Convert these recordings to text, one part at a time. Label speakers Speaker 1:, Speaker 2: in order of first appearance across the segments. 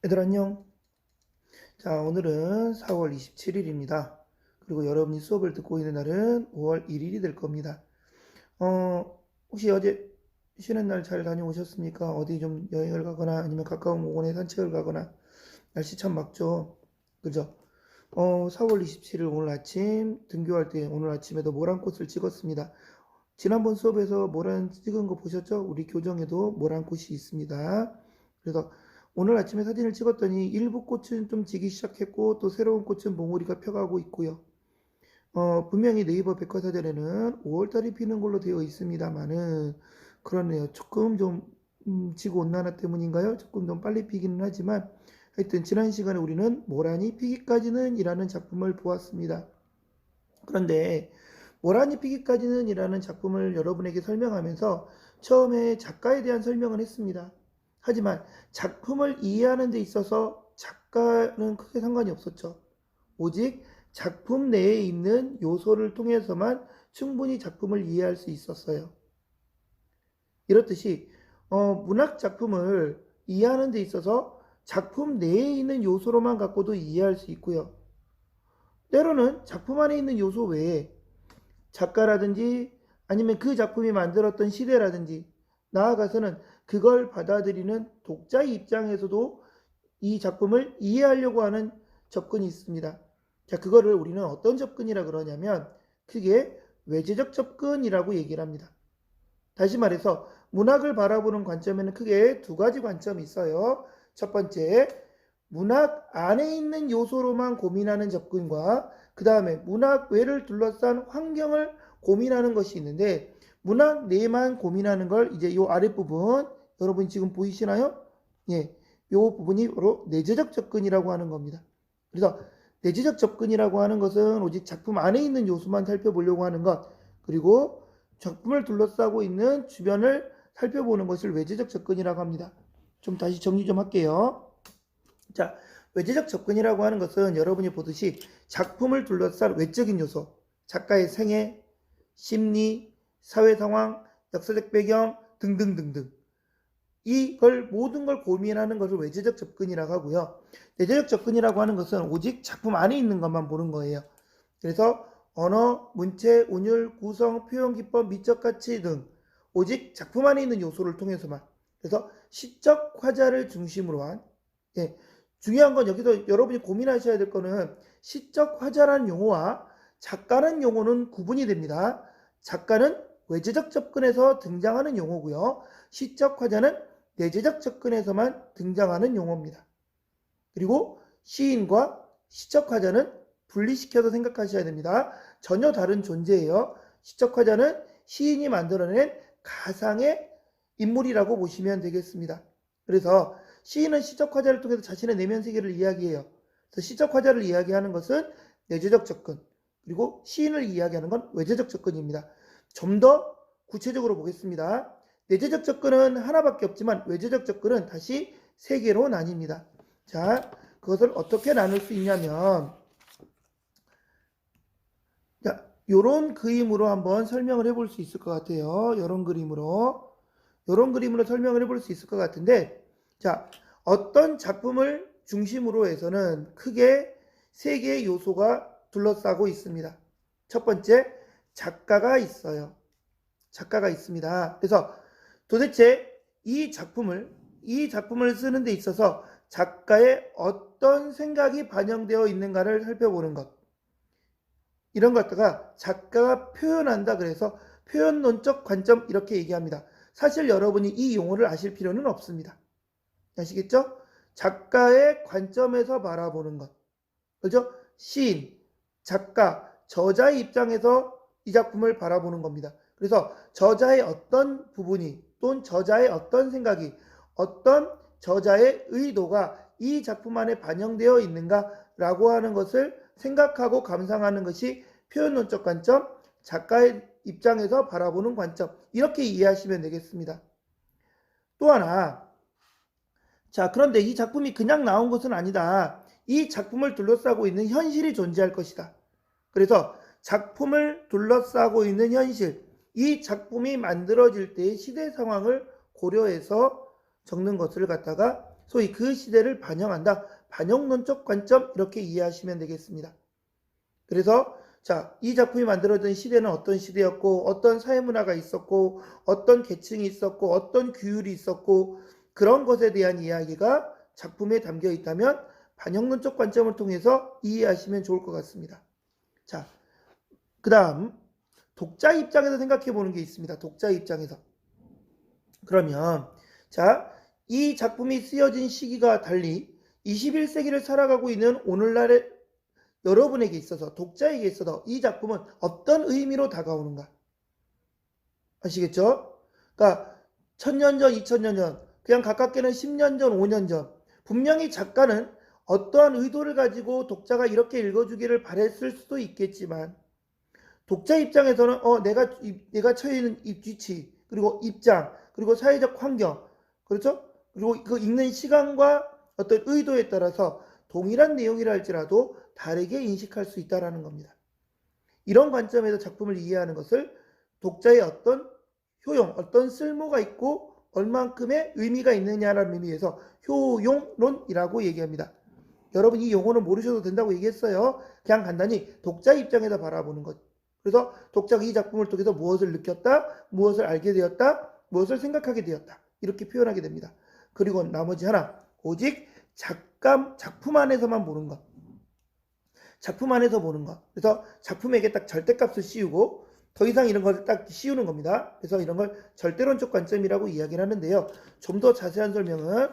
Speaker 1: 얘들 안녕. 자, 오늘은 4월 27일입니다. 그리고 여러분이 수업을 듣고 있는 날은 5월 1일이 될 겁니다. 혹시 어제 쉬는 날 잘 다녀오셨습니까? 어디 좀 여행을 가거나 아니면 가까운 공원에 산책을 가거나 날씨 참 맑죠? 그죠? 4월 27일 오늘 아침 등교할 때 오늘 아침에도 모란꽃을 찍었습니다. 지난번 수업에서 모란 찍은 거 보셨죠? 우리 교정에도 모란꽃이 있습니다. 그래서 오늘 아침에 사진을 찍었더니 일부 꽃은 좀 지기 시작했고 또 새로운 꽃은 몽우리가 펴가고 있고요. 분명히 네이버 백과사전에는 5월달이 피는 걸로 되어 있습니다만은 그러네요. 조금 좀 지구 온난화 때문인가요? 조금 좀 빨리 피기는 하지만 하여튼 지난 시간에 우리는 모란이 피기까지는 이라는 작품을 보았습니다. 그런데 모란이 피기까지는 이라는 작품을 여러분에게 설명하면서 처음에 작가에 대한 설명을 했습니다. 하지만 작품을 이해하는 데 있어서 작가는 크게 상관이 없었죠. 오직 작품 내에 있는 요소를 통해서만 충분히 작품을 이해할 수 있었어요. 이렇듯이 문학 작품을 이해하는 데 있어서 작품 내에 있는 요소로만 갖고도 이해할 수 있고요. 때로는 작품 안에 있는 요소 외에 작가라든지 아니면 그 작품이 만들었던 시대라든지 나아가서는 그걸 받아들이는 독자의 입장에서도 이 작품을 이해하려고 하는 접근이 있습니다. 자, 그거를 우리는 어떤 접근이라 그러냐면 크게 외제적 접근이라고 얘기를 합니다. 다시 말해서 문학을 바라보는 관점에는 크게 두 가지 관점이 있어요. 첫 번째, 문학 안에 있는 요소로만 고민하는 접근과 그 다음에 문학 외를 둘러싼 환경을 고민하는 것이 있는데 문학 내만 고민하는 걸 이제 이 아랫부분 여러분 지금 보이시나요? 예, 이 부분이 바로 내재적 접근이라고 하는 겁니다. 그래서 내재적 접근이라고 하는 것은 오직 작품 안에 있는 요소만 살펴보려고 하는 것 그리고 작품을 둘러싸고 있는 주변을 살펴보는 것을 외재적 접근이라고 합니다. 좀 다시 정리 좀 할게요. 자, 외재적 접근이라고 하는 것은 여러분이 보듯이 작품을 둘러싼 외적인 요소, 작가의 생애, 심리, 사회 상황, 역사적 배경 등등등등 이걸 모든 걸 고민하는 것을 외재적 접근이라고 하고요. 내재적 접근이라고 하는 것은 오직 작품 안에 있는 것만 보는 거예요. 그래서 언어, 문체, 운율, 구성, 표현 기법, 미적 가치 등 오직 작품 안에 있는 요소를 통해서만 그래서 시적 화자를 중심으로 한 예, 중요한 건 여기서 여러분이 고민하셔야 될 거는 시적 화자라는 용어와 작가라는 용어는 구분이 됩니다. 작가는 외재적 접근에서 등장하는 용어고요. 시적 화자는 내재적 접근에서만 등장하는 용어입니다. 그리고 시인과 시적 화자는 분리시켜서 생각하셔야 됩니다. 전혀 다른 존재예요. 시적 화자는 시인이 만들어낸 가상의 인물이라고 보시면 되겠습니다. 그래서 시인은 시적 화자를 통해서 자신의 내면 세계를 이야기해요. 그래서 시적 화자를 이야기하는 것은 내재적 접근, 그리고 시인을 이야기하는 건 외재적 접근입니다. 좀 더 구체적으로 보겠습니다. 내재적 접근은 하나밖에 없지만 외재적 접근은 다시 세 개로 나뉩니다. 자, 그것을 어떻게 나눌 수 있냐면 자, 요런 그림으로 한번 설명을 해볼 수 있을 것 같아요. 요런 그림으로 설명을 해볼 수 있을 것 같은데 자, 어떤 작품을 중심으로 해서는 크게 세 개의 요소가 둘러싸고 있습니다. 첫 번째, 작가가 있어요. 작가가 있습니다. 그래서 도대체 이 작품을 쓰는 데 있어서 작가의 어떤 생각이 반영되어 있는가를 살펴보는 것. 이런 것 갖다가 작가가 표현한다 그래서 표현론적 관점 이렇게 얘기합니다. 사실 여러분이 이 용어를 아실 필요는 없습니다. 아시겠죠? 작가의 관점에서 바라보는 것. 그죠? 시인, 작가, 저자의 입장에서 이 작품을 바라보는 겁니다. 그래서 저자의 어떤 부분이 또는 저자의 어떤 생각이 어떤 저자의 의도가 이 작품 안에 반영되어 있는가라고 하는 것을 생각하고 감상하는 것이 표현론적 관점, 작가의 입장에서 바라보는 관점 이렇게 이해하시면 되겠습니다. 또 하나 자 그런데 이 작품이 그냥 나온 것은 아니다. 이 작품을 둘러싸고 있는 현실이 존재할 것이다. 그래서 작품을 둘러싸고 있는 현실 이 작품이 만들어질 때의 시대 상황을 고려해서 적는 것을 갖다가 소위 그 시대를 반영한다. 반영론적 관점 이렇게 이해하시면 되겠습니다. 그래서 자, 이 작품이 만들어진 시대는 어떤 시대였고 어떤 사회문화가 있었고 어떤 계층이 있었고 어떤 규율이 있었고 그런 것에 대한 이야기가 작품에 담겨 있다면 반영론적 관점을 통해서 이해하시면 좋을 것 같습니다. 자, 그 다음 독자 입장에서 생각해 보는 게 있습니다. 독자 입장에서. 그러면 자, 이 작품이 쓰여진 시기가 달리 21세기를 살아가고 있는 오늘날의 여러분에게 있어서 독자에게 있어서 이 작품은 어떤 의미로 다가오는가? 아시겠죠? 그러니까 1000년 전, 2000년 전, 그냥 가깝게는 10년 전, 5년 전 분명히 작가는 어떠한 의도를 가지고 독자가 이렇게 읽어주기를 바랬을 수도 있겠지만 독자 입장에서는 내가 처해 있는 위치 그리고 입장 그리고 사회적 환경 그렇죠? 그리고 그 읽는 시간과 어떤 의도에 따라서 동일한 내용이라 할지라도 다르게 인식할 수 있다는 겁니다. 이런 관점에서 작품을 이해하는 것을 독자의 어떤 효용, 어떤 쓸모가 있고 얼만큼의 의미가 있느냐라는 의미에서 효용론이라고 얘기합니다. 여러분 이 용어는 모르셔도 된다고 얘기했어요. 그냥 간단히 독자 입장에서 바라보는 것. 그래서 독자가 이 작품을 통해서 무엇을 느꼈다, 무엇을 알게 되었다, 무엇을 생각하게 되었다. 이렇게 표현하게 됩니다. 그리고 나머지 하나, 오직 작품 안에서만 보는 것. 작품 안에서 보는 것. 그래서 작품에게 딱 절대값을 씌우고 더 이상 이런 걸 딱 씌우는 겁니다. 그래서 이런 걸 절대론적 관점이라고 이야기를 하는데요. 좀 더 자세한 설명은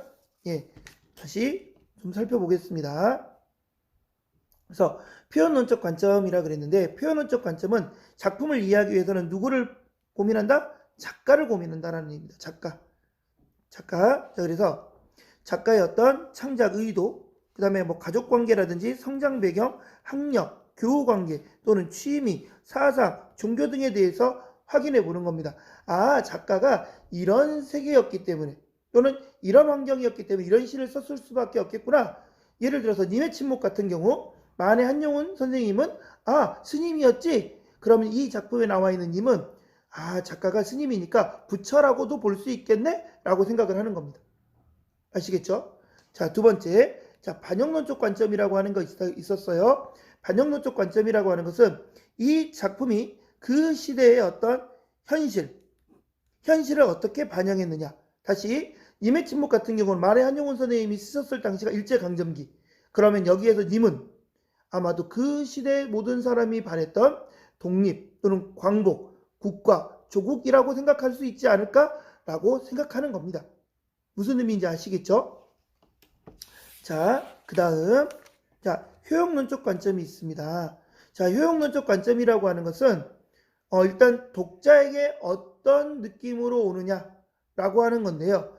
Speaker 1: 다시 좀 살펴보겠습니다. 그래서 표현론적 관점이라 그랬는데 표현론적 관점은 작품을 이해하기 위해서는 누구를 고민한다? 작가를 고민한다라는 얘기입니다. 작가. 자, 그래서 작가의 어떤 창작 의도, 그 다음에 뭐 가족관계라든지 성장 배경, 학력, 교우관계 또는 취미, 사상, 종교 등에 대해서 확인해 보는 겁니다. 아, 작가가 이런 세계였기 때문에 또는 이런 환경이었기 때문에 이런 시를 썼을 수밖에 없겠구나. 예를 들어서 님의 침묵 같은 경우 만해 한용운 선생님은 스님이었지. 그러면 이 작품에 나와 있는 님은 작가가 스님이니까 부처라고도 볼 수 있겠네? 라고 생각을 하는 겁니다. 아시겠죠? 자, 두 번째. 자, 반영론적 관점이라고 하는 거 있었어요. 반영론적 관점이라고 하는 것은 이 작품이 그 시대의 어떤 현실을 어떻게 반영했느냐. 다시 님의 침묵 같은 경우는 만해 한용운 선생님이 쓰셨을 당시가 일제강점기. 그러면 여기에서 님은 아마도 그 시대의 모든 사람이 바랬던 독립 또는 광복, 국가, 조국이라고 생각할 수 있지 않을까라고 생각하는 겁니다. 무슨 의미인지 아시겠죠? 자, 그 다음 효용론적 관점이 있습니다. 자, 효용론적 관점이라고 하는 것은 일단 독자에게 어떤 느낌으로 오느냐라고 하는 건데요.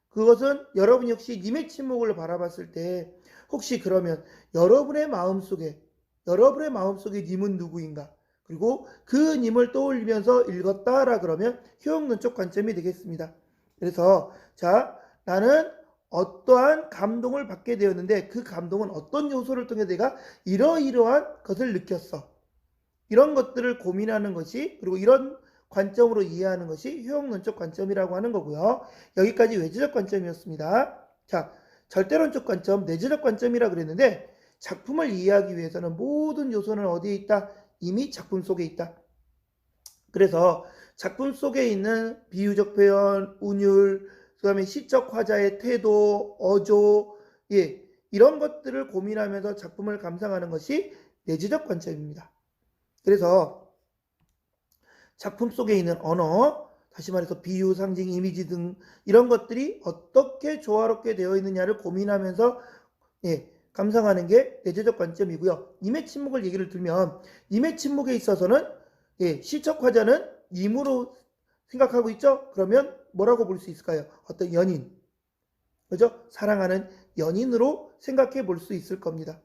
Speaker 1: 그것은 여러분 역시 님의 침묵을 바라봤을 때 혹시 그러면 여러분의 마음속에 님은 누구인가? 그리고 그 님을 떠올리면서 읽었다라 그러면 효용론적 관점이 되겠습니다. 그래서 자, 나는 어떠한 감동을 받게 되었는데 그 감동은 어떤 요소를 통해 내가 이러이러한 것을 느꼈어. 이런 것들을 고민하는 것이 그리고 이런 관점으로 이해하는 것이 효용론적 관점이라고 하는 거고요. 여기까지 외주적 관점이었습니다. 자, 절대론적 관점, 내재적 관점이라 그랬는데 작품을 이해하기 위해서는 모든 요소는 어디에 있다? 이미 작품 속에 있다. 그래서 작품 속에 있는 비유적 표현, 운율, 그 다음에 시적 화자의 태도, 어조, 이런 것들을 고민하면서 작품을 감상하는 것이 내재적 관점입니다. 그래서 작품 속에 있는 언어, 다시 말해서 비유, 상징, 이미지 등 이런 것들이 어떻게 조화롭게 되어 있느냐를 고민하면서 감상하는 게 내재적 관점이고요. 님의 침묵을 얘기를 들면 님의 침묵에 있어서는 시적 화자는 님으로 생각하고 있죠? 그러면 뭐라고 볼 수 있을까요? 어떤 연인, 그죠? 사랑하는 연인으로 생각해 볼 수 있을 겁니다.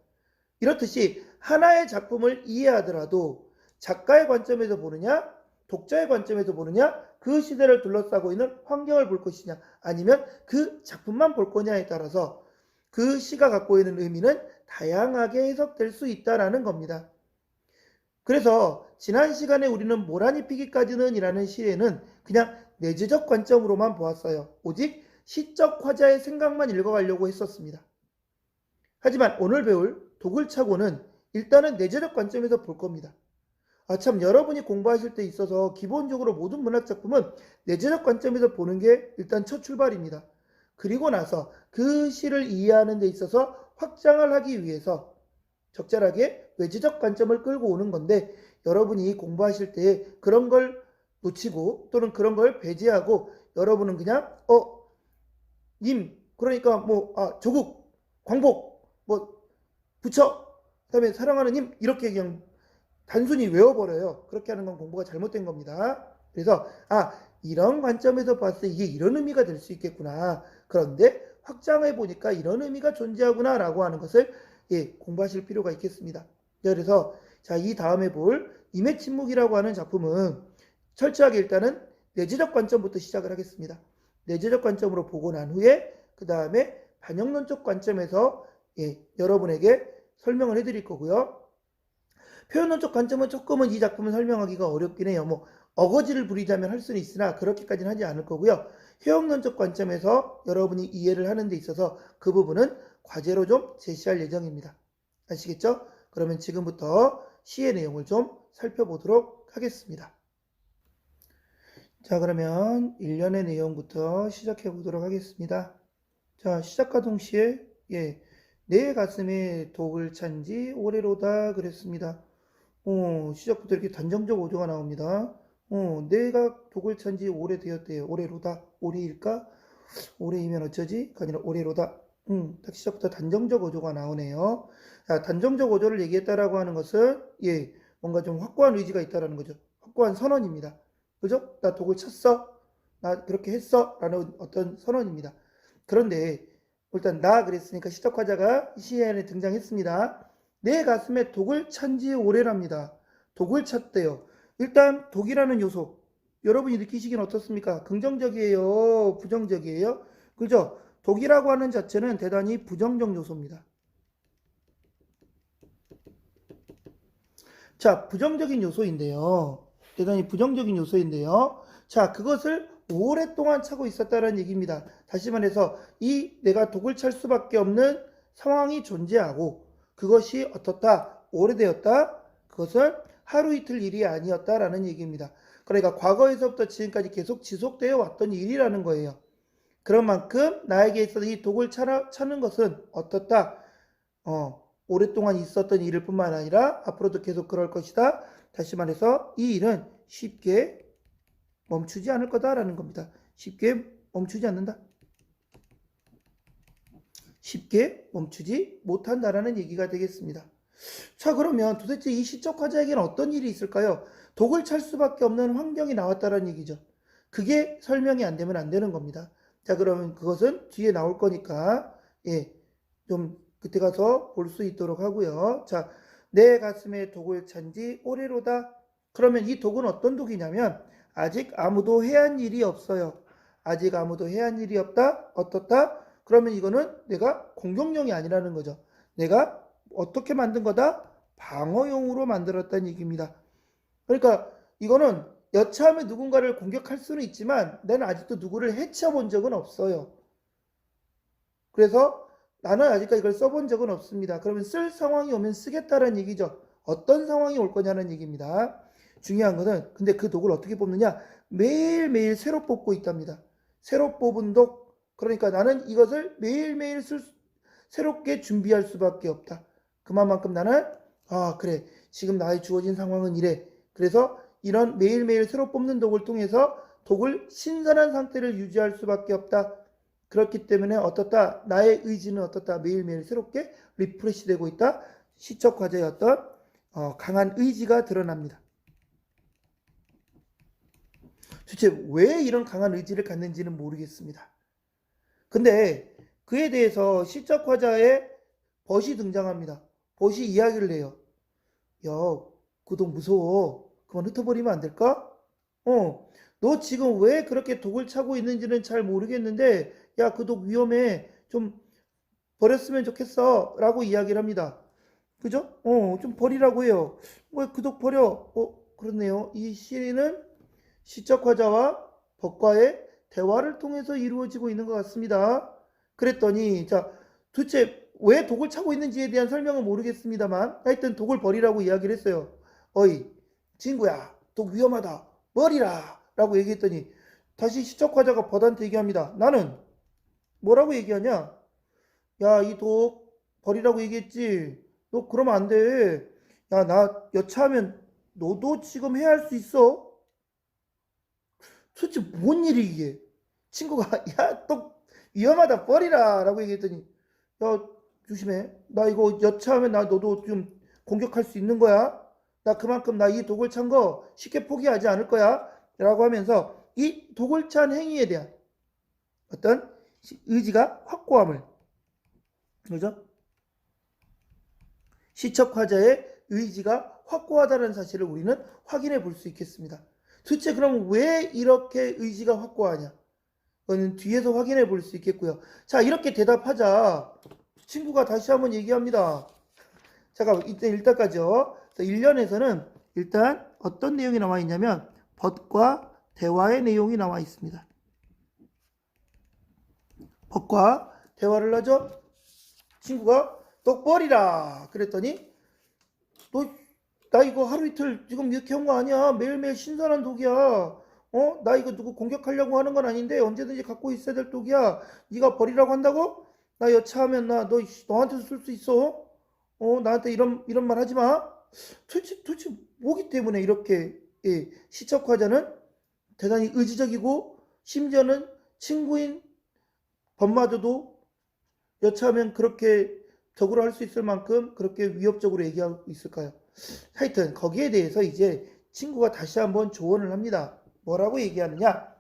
Speaker 1: 이렇듯이 하나의 작품을 이해하더라도 작가의 관점에서 보느냐, 독자의 관점에서 보느냐, 그 시대를 둘러싸고 있는 환경을 볼 것이냐, 아니면 그 작품만 볼 거냐에 따라서 그 시가 갖고 있는 의미는 다양하게 해석될 수 있다는 겁니다. 그래서 지난 시간에 우리는 모란이 피기까지는 이라는 시에는 그냥 내재적 관점으로만 보았어요. 오직 시적 화자의 생각만 읽어가려고 했었습니다. 하지만 오늘 배울 도굴차고는 일단은 내재적 관점에서 볼 겁니다. 참, 여러분이 공부하실 때 있어서 기본적으로 모든 문학작품은 내재적 관점에서 보는 게 일단 첫 출발입니다. 그리고 나서 그 시를 이해하는 데 있어서 확장을 하기 위해서 적절하게 외재적 관점을 끌고 오는 건데, 여러분이 공부하실 때 그런 걸 놓치고 또는 그런 걸 배제하고 여러분은 그냥 그러니까 조국, 광복, 부처, 그다음에 사랑하는 님 이렇게 그냥 단순히 외워버려요. 그렇게 하는 건 공부가 잘못된 겁니다. 그래서 이런 관점에서 봤을 때 이게 이런 의미가 될 수 있겠구나. 그런데 확장해 보니까 이런 의미가 존재하구나 라고 하는 것을 공부하실 필요가 있겠습니다. 그래서 이 다음에 볼 임의 침묵이라고 하는 작품은 철저하게 일단은 내재적 관점부터 시작을 하겠습니다. 내재적 관점으로 보고 난 후에 그 다음에 반영론적 관점에서 여러분에게 설명을 해드릴 거고요. 표현론적 관점은 조금은 이 작품을 설명하기가 어렵긴 해요. 어거지를 부리자면 할 수는 있으나 그렇게까지는 하지 않을 거고요. 해석론적 관점에서 여러분이 이해를 하는 데 있어서 그 부분은 과제로 좀 제시할 예정입니다. 아시겠죠? 그러면 지금부터 시의 내용을 좀 살펴보도록 하겠습니다. 자, 그러면 1년의 내용부터 시작해 보도록 하겠습니다. 자, 시작과 동시에 내 가슴에 독을 찬지 오래로다 그랬습니다. 시작부터 이렇게 단정적 오조가 나옵니다. 내가 독을 찬지 오래되었대요. 오래로다. 오래일까? 오래이면 어쩌지? 아니라 오래로다. 딱 시작부터 단정적 오조가 나오네요. 자, 단정적 오조를 얘기했다라고 하는 것은 뭔가 좀 확고한 의지가 있다라는 거죠. 확고한 선언입니다. 그죠? 나 독을 찼어. 나 그렇게 했어. 라는 어떤 선언입니다. 그런데 일단 나 그랬으니까 시적화자가 이 시에 안에 등장했습니다. 내 가슴에 독을 찬지 오래랍니다. 독을 찼대요. 일단 독이라는 요소 여러분이 느끼시기는 어떻습니까? 긍정적이에요? 부정적이에요? 그죠? 독이라고 하는 자체는 대단히 부정적 요소입니다. 자, 부정적인 요소인데요. 대단히 부정적인 요소인데요. 자, 그것을 오랫동안 차고 있었다는 얘기입니다. 다시 말해서 내가 독을 찰 수밖에 없는 상황이 존재하고 그것이 어떻다? 오래되었다? 그것은 하루 이틀 일이 아니었다라는 얘기입니다. 그러니까 과거에서부터 지금까지 계속 지속되어 왔던 일이라는 거예요. 그런 만큼 나에게 있어서 이 독을 차는 것은 어떻다? 오랫동안 있었던 일일 뿐만 아니라 앞으로도 계속 그럴 것이다. 다시 말해서 이 일은 쉽게 멈추지 않을 거다라는 겁니다. 쉽게 멈추지 않는다. 쉽게 멈추지 못한다라는 얘기가 되겠습니다. 자, 그러면 도대체 이 시적 화자에게는 어떤 일이 있을까요? 독을 찰 수밖에 없는 환경이 나왔다라는 얘기죠. 그게 설명이 안 되면 안 되는 겁니다. 자, 그러면 그것은 뒤에 나올 거니까 좀 그때 가서 볼 수 있도록 하고요. 자, 내 가슴에 독을 찬지 오래로다. 그러면 이 독은 어떤 독이냐면 아직 아무도 해한 일이 없어요. 아직 아무도 해한 일이 없다. 어떻다? 그러면 이거는 내가 공격용이 아니라는 거죠. 내가 어떻게 만든 거다? 방어용으로 만들었다는 얘기입니다. 그러니까 이거는 여차하면 누군가를 공격할 수는 있지만 나는 아직도 누구를 해쳐 본 적은 없어요. 그래서 나는 아직까지 이걸 써본 적은 없습니다. 그러면 쓸 상황이 오면 쓰겠다는 얘기죠. 어떤 상황이 올 거냐는 얘기입니다. 중요한 것은 근데 그 독을 어떻게 뽑느냐? 매일매일 새로 뽑고 있답니다. 새로 뽑은 독. 그러니까 나는 이것을 매일매일 새롭게 준비할 수밖에 없다. 그만큼 나는 그래, 지금 나의 주어진 상황은 이래. 그래서 이런 매일매일 새로 뽑는 독을 통해서 독을 신선한 상태를 유지할 수밖에 없다. 그렇기 때문에 어떻다? 나의 의지는 어떻다? 매일매일 새롭게 리프레시 되고 있다. 시적 과제의 어떤 강한 의지가 드러납니다. 도대체 왜 이런 강한 의지를 갖는지는 모르겠습니다. 근데 그에 대해서 시적 화자의 벗이 등장합니다. 벗이 이야기를 해요. 야, 그 독 무서워. 그만 흩어버리면 안 될까? 너 지금 왜 그렇게 독을 차고 있는지는 잘 모르겠는데 야, 그 독 위험해. 좀 버렸으면 좋겠어. 라고 이야기를 합니다. 그죠? 좀 버리라고 해요. 왜 그 독 버려? 그렇네요. 이 시는 시적 화자와 법과의 대화를 통해서 이루어지고 있는 것 같습니다. 그랬더니 자, 도대체 왜 독을 차고 있는지에 대한 설명은 모르겠습니다만 하여튼 독을 버리라고 이야기를 했어요. 어이 친구야, 독 위험하다, 버리라 라고 얘기했더니 다시 시척화자가 버드한테 얘기합니다. 나는 뭐라고 얘기하냐? 야, 이 독 버리라고 얘기했지. 너 그러면 안 돼. 야, 나 여차하면 너도 지금 해야 할 수 있어. 도대체 뭔 일이 이게? 친구가 야, 독 위험하다, 버리라 라고 얘기했더니 야, 조심해. 나 이거 여차하면 나 너도 좀 공격할 수 있는 거야. 나 그만큼 나 이 독을 찬 거 쉽게 포기하지 않을 거야. 라고 하면서 이 독을 찬 행위에 대한 어떤 의지가 확고함을, 그죠? 시척화자의 의지가 확고하다는 사실을 우리는 확인해 볼 수 있겠습니다. 도대체 그럼 왜 이렇게 의지가 확고하냐? 그거는 뒤에서 확인해 볼 수 있겠고요. 자, 이렇게 대답하자 친구가 다시 한번 얘기합니다. 잠깐 일단까지요. 1년에서는 일단 어떤 내용이 나와 있냐면 벗과 대화의 내용이 나와 있습니다. 벗과 대화를 하죠. 친구가 독 버리라 그랬더니 나 이거 하루 이틀 지금 이렇게 한 거 아니야. 매일매일 신선한 독이야. 나 이거 누구 공격하려고 하는 건 아닌데 언제든지 갖고 있어야 될 독이야. 네가 버리라고 한다고? 나 여차하면 너한테도 쓸 수 있어. 나한테 이런 말 하지 마. 도대체 뭐기 때문에 이렇게 시척화자는 대단히 의지적이고 심지어는 친구인 범마저도 여차하면 그렇게 적으로 할 수 있을 만큼 그렇게 위협적으로 얘기하고 있을까요? 하여튼 거기에 대해서 이제 친구가 다시 한번 조언을 합니다. 뭐라고 얘기하느냐? 야,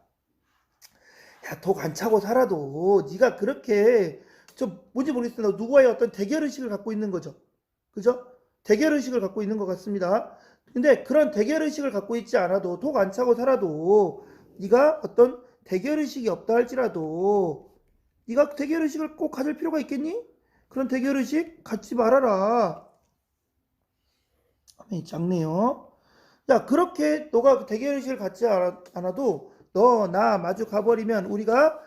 Speaker 1: 독 안 차고 살아도 네가 그렇게 뭔지 모르겠어요. 누구와의 어떤 대결의식을 갖고 있는 거죠. 그죠? 대결의식을 갖고 있는 것 같습니다. 근데 그런 대결의식을 갖고 있지 않아도 독 안 차고 살아도 네가 어떤 대결의식이 없다 할지라도 네가 대결의식을 꼭 가질 필요가 있겠니? 그런 대결의식 갖지 말아라. 화면이 작네요. 야, 그렇게 너가 대결의식을 갖지 않아도 너 나 마주 가버리면 우리가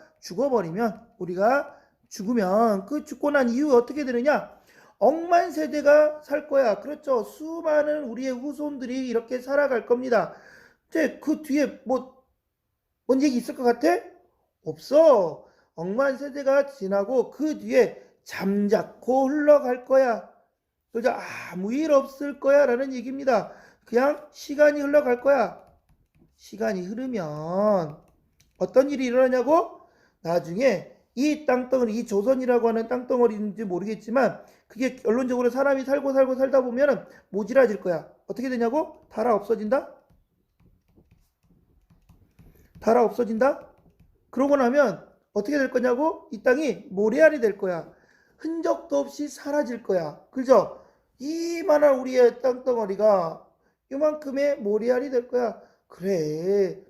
Speaker 1: 죽으면 그 죽고 난 이후 어떻게 되느냐? 억만 세대가 살 거야. 그렇죠. 수많은 우리의 후손들이 이렇게 살아갈 겁니다. 이제 그 뒤에 뭔 얘기 있을 것 같아? 없어. 억만 세대가 지나고 그 뒤에 잠자코 흘러갈 거야. 그죠? 아무 일 없을 거야 라는 얘기입니다. 그냥 시간이 흘러갈 거야. 시간이 흐르면 어떤 일이 일어나냐고? 나중에 이 땅덩어리, 이 조선이라고 하는 땅덩어리인지 모르겠지만 그게 결론적으로 사람이 살고 살다 보면 모질라질 거야. 어떻게 되냐고? 달아 없어진다? 달아 없어진다? 그러고 나면 어떻게 될 거냐고? 이 땅이 모래알이 될 거야. 흔적도 없이 사라질 거야. 그죠? 이만한 우리의 땅덩어리가 이만큼의 모래알이 될 거야. 그래,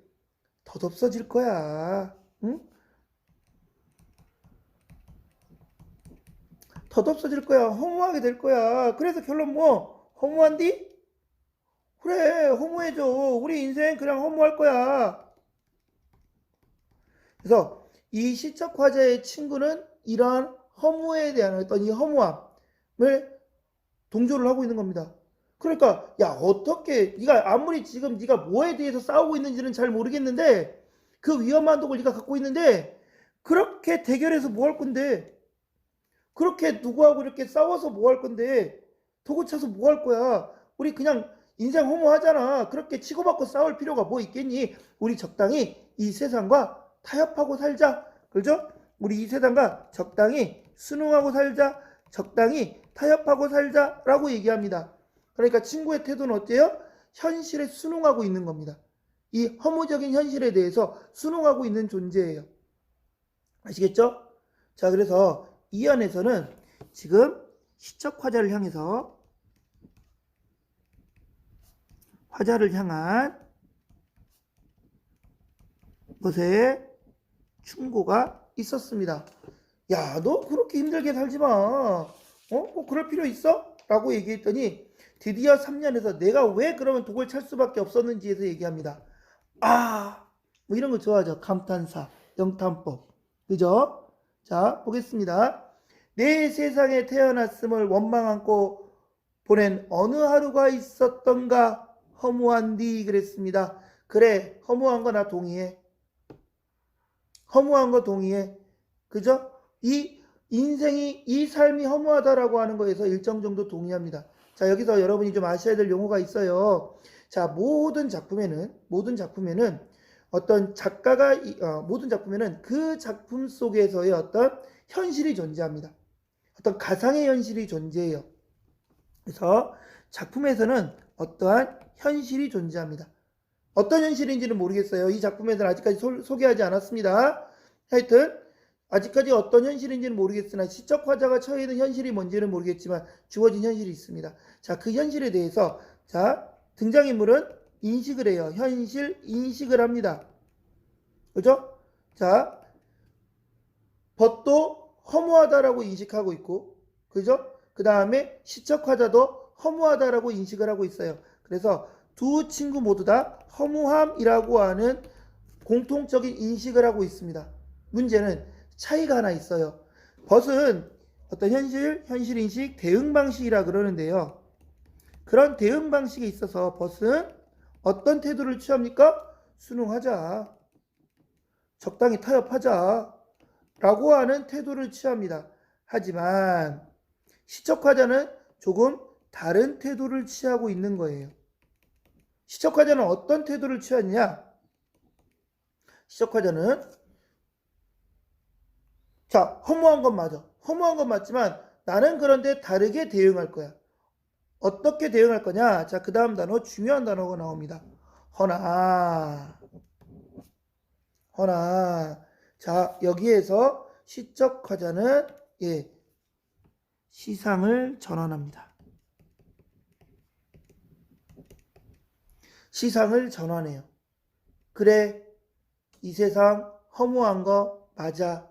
Speaker 1: 덧없어질 거야. 응? 덧없어질 거야. 허무하게 될 거야. 그래서 결론 뭐? 허무한디? 그래, 허무해져. 우리 인생 그냥 허무할 거야. 그래서 이 시척화자의 친구는 이러한 허무에 대한 어떤 이 허무함을 동조를 하고 있는 겁니다. 그러니까 야, 어떻게 네가 아무리 지금 네가 뭐에 대해서 싸우고 있는지는 잘 모르겠는데 그 위험한 독을 네가 갖고 있는데 그렇게 대결해서 뭐 할 건데, 그렇게 누구하고 이렇게 싸워서 뭐 할 건데, 독을 차서 뭐 할 거야. 우리 그냥 인생 허무하잖아. 그렇게 치고받고 싸울 필요가 뭐 있겠니? 우리 적당히 이 세상과 타협하고 살자. 그죠? 우리 이 세상과 적당히 순응하고 살자. 적당히 타협하고 살자라고 얘기합니다. 그러니까 친구의 태도는 어때요? 현실에 순응하고 있는 겁니다. 이 허무적인 현실에 대해서 순응하고 있는 존재예요. 아시겠죠? 자, 그래서 이 안에서는 지금 시척화자를 향해서 화자를 향한 것에 충고가 있었습니다. 야, 너 그렇게 힘들게 살지 마. 꼭 그럴 필요 있어? 라고 얘기했더니 드디어 3년에서 내가 왜 그러면 독을 찰 수밖에 없었는지에서 얘기합니다. 뭐 이런 거 좋아하죠. 감탄사. 영탄법. 그죠? 자, 보겠습니다. 내 세상에 태어났음을 원망 않고 보낸 어느 하루가 있었던가 허무한디 그랬습니다. 그래, 허무한 거 나 동의해. 허무한 거 동의해. 그죠? 이 삶이 허무하다라고 하는 거에서 일정 정도 동의합니다. 자, 여기서 여러분이 좀 아셔야 될 용어가 있어요. 자, 모든 작품에는 어떤 작가가, 모든 작품에는 그 작품 속에서의 어떤 현실이 존재합니다. 어떤 가상의 현실이 존재해요. 그래서 작품에서는 어떠한 현실이 존재합니다. 어떤 현실인지는 모르겠어요. 이 작품에서는 아직까지 소개하지 않았습니다. 하여튼 아직까지 어떤 현실인지는 모르겠으나 시적 화자가 처해 있는 현실이 뭔지는 모르겠지만 주어진 현실이 있습니다. 자, 그 현실에 대해서 등장인물은 인식을 해요. 현실 인식을 합니다. 그죠? 자, 벗도 허무하다라고 인식하고 있고, 그죠? 그 다음에 시적 화자도 허무하다라고 인식을 하고 있어요. 그래서 두 친구 모두 다 허무함이라고 하는 공통적인 인식을 하고 있습니다. 문제는 차이가 하나 있어요. 벗은 어떤 현실 인식, 대응 방식이라 그러는데요. 그런 대응 방식에 있어서 벗은 어떤 태도를 취합니까? 순응하자. 적당히 타협하자. 라고 하는 태도를 취합니다. 하지만 시적화자는 조금 다른 태도를 취하고 있는 거예요. 시적화자는 어떤 태도를 취하느냐? 시적화자는 자, 허무한 건 맞아. 허무한 건 맞지만 나는 그런데 다르게 대응할 거야. 어떻게 대응할 거냐? 자, 그 다음 단어, 중요한 단어가 나옵니다. 허나. 자, 여기에서 시적 화자는 시상을 전환합니다. 시상을 전환해요. 그래, 이 세상 허무한 거 맞아.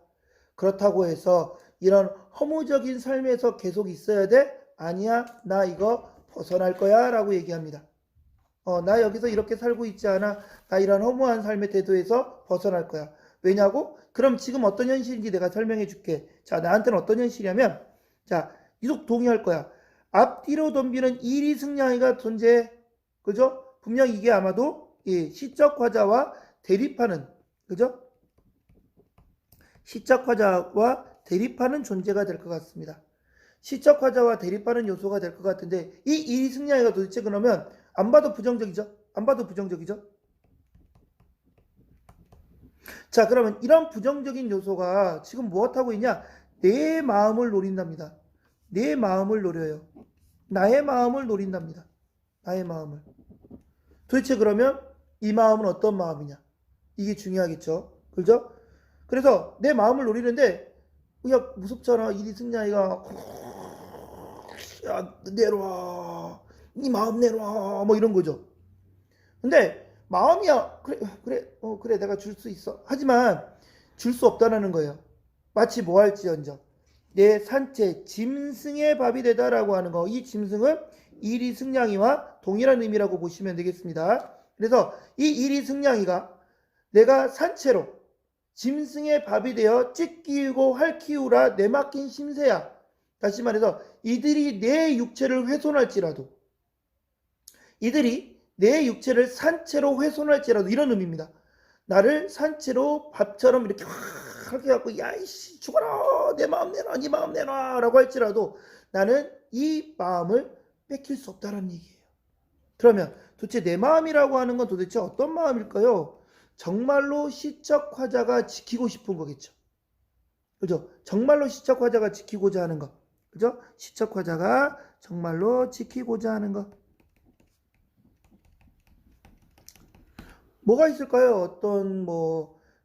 Speaker 1: 그렇다고 해서 이런 허무적인 삶에서 계속 있어야 돼? 아니야, 나 이거 벗어날 거야 라고 얘기합니다. 나 여기서 이렇게 살고 있지 않아. 나 이런 허무한 삶의 태도에서 벗어날 거야. 왜냐고? 그럼 지금 어떤 현실인지 내가 설명해 줄게. 자, 나한테는 어떤 현실이냐면, 자, 이속 동의할 거야. 앞뒤로 덤비는 이리승냥이가 존재해. 그죠? 분명 이게 아마도 시적 화자와 대립하는, 그죠? 시적 화자와 대립하는 존재가 될 것 같습니다. 시적 화자와 대립하는 요소가 될 것 같은데 이 이리승냥이가 도대체 그러면 안 봐도 부정적이죠? 안 봐도 부정적이죠? 자, 그러면 이런 부정적인 요소가 지금 무엇하고 있냐? 내 마음을 노린답니다. 내 마음을 노려요. 나의 마음을 노린답니다. 나의 마음을. 도대체 그러면 이 마음은 어떤 마음이냐? 이게 중요하겠죠? 그죠? 그래서 내 마음을 노리는데 야, 무섭잖아. 이리승냥이가 야, 내려와. 네 마음 내놔 뭐 이런 거죠. 근데 마음이야 그래 내가 줄 수 있어. 하지만 줄 수 없다라는 거예요. 마치 뭐 할지언정 내 산채 짐승의 밥이 되다라고 하는 거. 이 짐승은 이리승냥이와 동일한 의미라고 보시면 되겠습니다. 그래서 이 이리승냥이가 내가 산채로 짐승의 밥이 되어 찢기우고 핥기우라 내맡긴 심새야. 다시 말해서 이들이 내 육체를 훼손할지라도 이들이 내 육체를 산채로 훼손할지라도 이런 의미입니다. 나를 산채로 밥처럼 이렇게 확 해갖고 야이씨 죽어라 내 마음 내놔 네 마음 내놔 라고 할지라도 나는 이 마음을 뺏길 수 없다는 얘기예요. 그러면 도대체 내 마음이라고 하는 건 도대체 어떤 마음일까요? 정말로 시적 화자가 지키고 싶은 거겠죠. 그죠? 정말로 시적 화자가 지키고자 하는 거. 그죠? 시적 화자가 정말로 지키고자 하는 거. 뭐가 있을까요? 어떤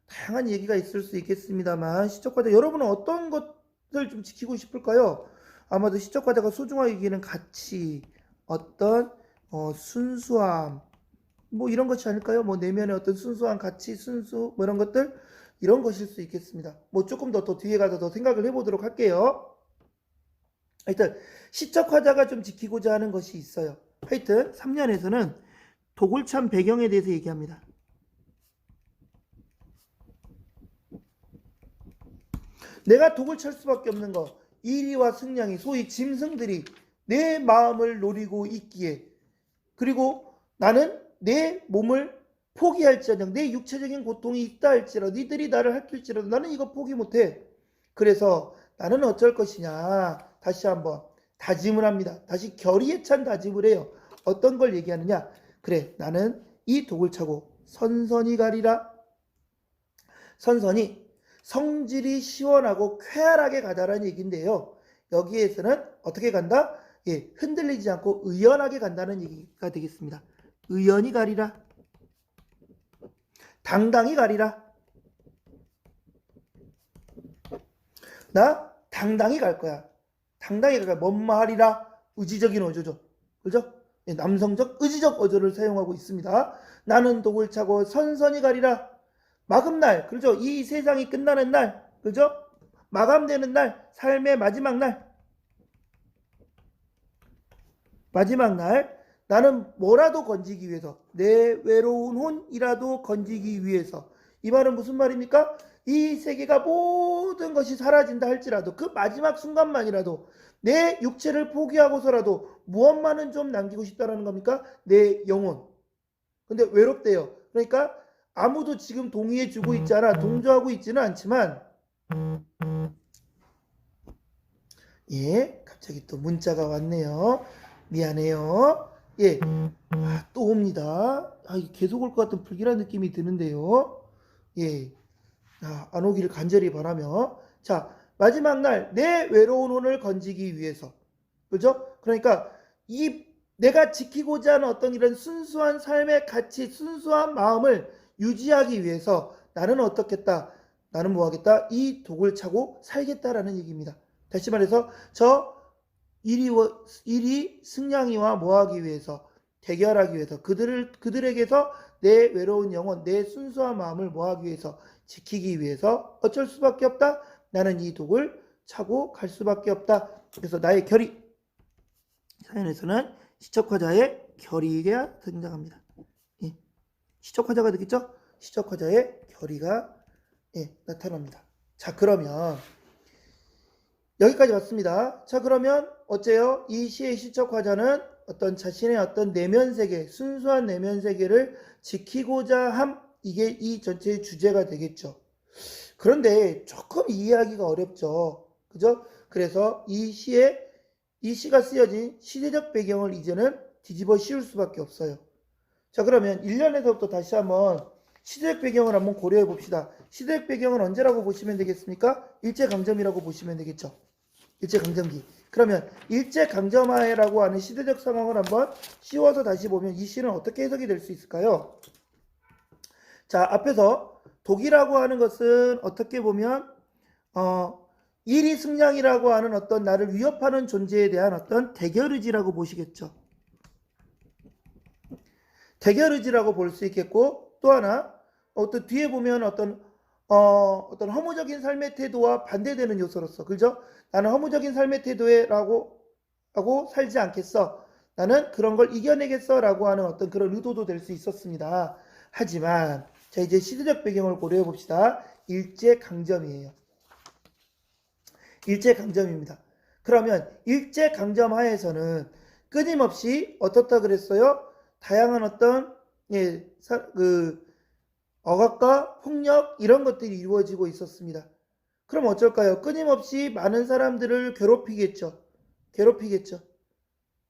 Speaker 1: 다양한 얘기가 있을 수 있겠습니다만 시적 화자 여러분은 어떤 것을 좀 지키고 싶을까요? 아마도 시적 화자가 소중하게 여기는 가치, 어떤 순수함, 이런 것이 아닐까요? 내면의 어떤 순수한 가치, 순수 이런 것들 이런 것일 수 있겠습니다. 조금 더 뒤에 가서 더 생각을 해보도록 할게요. 하여튼 시적 화자가 좀 지키고자 하는 것이 있어요. 하여튼 3년에서는 도굴참 배경에 대해서 얘기합니다. 내가 독을 찰 수밖에 없는 거, 이리와 승냥이, 소위 짐승들이 내 마음을 노리고 있기에, 그리고 나는 내 몸을 포기할지언정, 내 육체적인 고통이 있다 할지라도, 니들이 나를 핥을지라도 나는 이거 포기 못해. 그래서 나는 어쩔 것이냐, 다시 한번 다짐을 합니다. 다시 결의에 찬 다짐을 해요. 어떤 걸 얘기하느냐, 그래, 나는 이 독을 차고 선선히 가리라. 선선히 성질이 시원하고 쾌활하게 가다라는 얘기인데요. 여기에서는 어떻게 간다? 예, 흔들리지 않고 의연하게 간다는 얘기가 되겠습니다. 의연히 가리라. 당당히 가리라. 나 당당히 갈 거야. 당당히 갈 거야. 뭔 말이라? 의지적인 어조죠. 그죠? 예, 남성적 의지적 어조를 사용하고 있습니다. 나는 독을 차고 선선히 가리라. 마감날, 그렇죠? 이 세상이 끝나는 날, 그죠? 마감되는 날, 삶의 마지막 날. 마지막 날, 나는 뭐라도 건지기 위해서, 내 외로운 혼이라도 건지기 위해서. 이 말은 무슨 말입니까? 이 세계가 모든 것이 사라진다 할지라도 그 마지막 순간만이라도 내 육체를 포기하고서라도 무엇만은 좀 남기고 싶다라는 겁니까? 내 영혼. 근데 외롭대요. 그러니까 아무도 지금 동의해 주고 있지 않아. 동조하고 있지는 않지만, 예, 갑자기 또 문자가 왔네요. 미안해요. 예, 또 옵니다. 계속 올 것 같은 불길한 느낌이 드는데요. 예, 안 오기를 간절히 바라며. 자, 마지막 날 내 외로운 혼을 건지기 위해서, 그죠? 그러니까 이 내가 지키고자 하는 어떤 이런 순수한 삶의 가치, 순수한 마음을 유지하기 위해서 나는 어떻겠다? 나는 뭐 하겠다? 이 독을 차고 살겠다라는 얘기입니다. 다시 말해서 저 이리 승냥이와 뭐하기 위해서, 대결하기 위해서, 그들에게서 내 외로운 영혼, 내 순수한 마음을 뭐하기 위해서, 지키기 위해서 어쩔 수밖에 없다. 나는 이 독을 차고 갈 수밖에 없다. 그래서 나의 결의, 사연에서는 시척화자의 결의가 등장합니다. 예. 시척화자가 되겠죠? 시척화자의 결의가 나타납니다. 자, 그러면 여기까지 왔습니다. 자, 그러면 어째요? 이 시의 시척화자는 어떤 자신의 어떤 내면 세계, 순수한 내면 세계를 지키고자 함, 이게 이 전체의 주제가 되겠죠. 그런데 조금 이해하기가 어렵죠. 그죠? 그래서 이 시가 쓰여진 시대적 배경을 이제는 뒤집어 씌울 수밖에 없어요. 자, 그러면 1년에서부터 다시 한번 시대적 배경을 한번 고려해 봅시다. 시대적 배경은 언제라고 보시면 되겠습니까? 일제강점기라고 보시면 되겠죠. 일제강점기. 그러면 일제강점하에라고 하는 시대적 상황을 한번 씌워서 다시 보면 이 시는 어떻게 해석이 될 수 있을까요? 자, 앞에서 독이라고 하는 것은 어떻게 보면 일이 승량이라고 하는 어떤 나를 위협하는 존재에 대한 어떤 대결의지라고 보시겠죠. 대결의지라고 볼 수 있겠고, 또 하나 어떤 뒤에 보면 어떤 허무적인 삶의 태도와 반대되는 요소로서, 그죠? 나는 허무적인 삶의 태도라고 하고 살지 않겠어. 나는 그런 걸 이겨내겠어 라고 하는 어떤 그런 의도도 될 수 있었습니다. 하지만 자, 이제 시대적 배경을 고려해 봅시다. 일제강점이에요. 일제강점입니다. 그러면 일제강점 하에서는 끊임없이 어떻다 그랬어요? 다양한 어떤 억압과 폭력 이런 것들이 이루어지고 있었습니다. 그럼 어쩔까요? 끊임없이 많은 사람들을 괴롭히겠죠.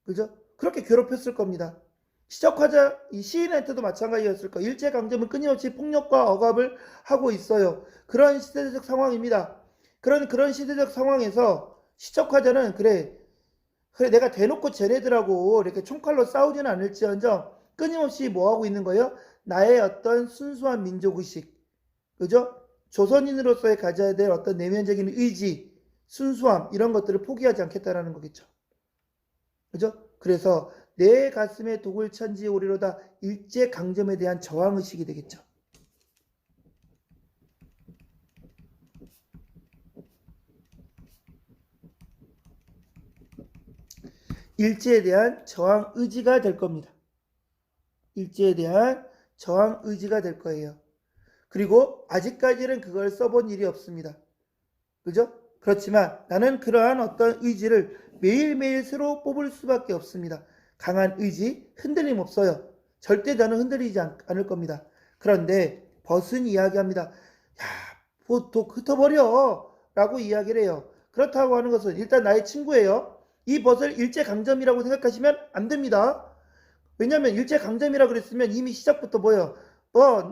Speaker 1: 그죠? 그렇게 괴롭혔을 겁니다. 시적화자, 이 시인한테도 마찬가지였을 거예요. 일제강점은 끊임없이 폭력과 억압을 하고 있어요. 그런 시대적 상황입니다. 그런 시대적 상황에서 시적화자는 그래 내가 대놓고 쟤네들하고 이렇게 총칼로 싸우지는 않을지언정 끊임없이 뭐 하고 있는 거예요? 나의 어떤 순수한 민족의식, 그죠? 조선인으로서의 가져야 될 어떤 내면적인 의지, 순수함 이런 것들을 포기하지 않겠다라는 거겠죠. 그죠? 그래서 내 가슴에 독을 찬지 오리로다 일제강점에 대한 저항의식이 되겠죠. 일제에 대한 저항 의지가 될 겁니다. 일제에 대한 저항 의지가 될 거예요. 그리고 아직까지는 그걸 써본 일이 없습니다. 그죠? 그렇지만 나는 그러한 어떤 의지를 매일매일 새로 뽑을 수밖에 없습니다. 강한 의지, 흔들림 없어요. 절대 나는 흔들리지 않을 겁니다. 그런데 벗은 이야기합니다. 야, 뭐또 흩어버려 라고 이야기를 해요. 그렇다고 하는 것은 일단 나의 친구예요. 이 벗을 일제강점이라고 생각하시면 안 됩니다. 왜냐면 일제강점이라 그랬으면 이미 시작부터 뭐예요?